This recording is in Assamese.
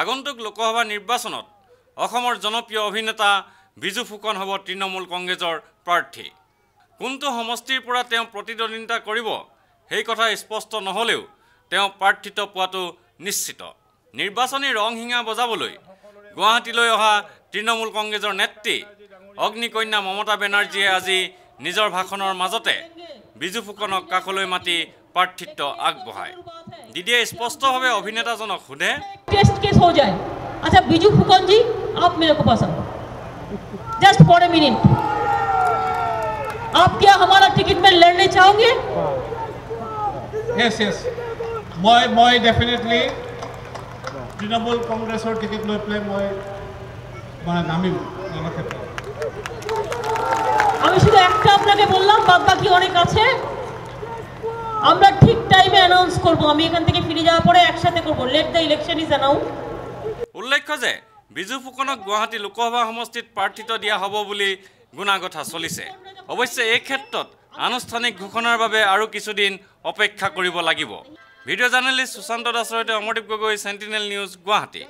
আগন্তুক লোকসভা নিৰ্বাচনত অসমৰ জনপ্ৰিয় অভিনেতা বিজু ফুকন হ'ব তৃণমূল কংগ্ৰেছৰ প্ৰাৰ্থী। কোনটো সমষ্টিৰ পৰা তেওঁ প্ৰতিদ্বন্দ্বিতা কৰিব সেই কথা স্পষ্ট নহ'লেও তেওঁ প্ৰাৰ্থিত্ব পোৱাটো নিশ্চিত। নিৰ্বাচনী ৰংহিঙা বজাবলৈ গুৱাহাটীলৈ অহা তৃণমূল কংগ্ৰেছৰ নেত্ৰী অগ্নিকন্যা মমতা বেনাৰ্জীয়ে আজি নিজৰ ভাষণৰ মাজতে বিজু ফুকনক কাষলৈ মাতি প্ৰাৰ্থিত্ব আগবঢ়ায়। দিদিয়ে স্পষ্টভাৱে অভিনেতাজনক সোধে, टेस्ट केस हो जाए। अच्छा बिजू फुकन जी, आप मेरे को पसंद जस्ट फॉर ए मिनट, आप क्या हमारा टिकट में लड़ने चाहोगे? यस यस मैं डेफिनेटली तृणमूल कांग्रेसर टिकट लै पे मैं नामिम। আমি শুধু একটা আপনাকে বললাম, বাদ বাকি অনেক আছে। আমরা ঠিক টাইমে অ্যানাউন্স করব। আমি এখান থেকে ফিরে যাওয়ার পরে একসাথে করব। Let the election is announce. উল্লেখ্য যে বিজু ফুকনক গুৱাহাটী লোকসভা সমষ্টিত প্ৰাৰ্থিত্ব দিয়া হ'ব বুলি গুণাগথা চলিছে। অৱশ্যে এই ক্ষেত্ৰত আনুষ্ঠানিক ঘোষণাৰ বাবে আৰু কিছুদিন অপেক্ষা কৰিব লাগিব। ভিডিঅ' জাৰ্নেলিষ্ট সুশান্ত দাসৰ সৈতে অমৰদীপ গগৈ, চেণ্টিনেল নিউজ, গুৱাহাটী।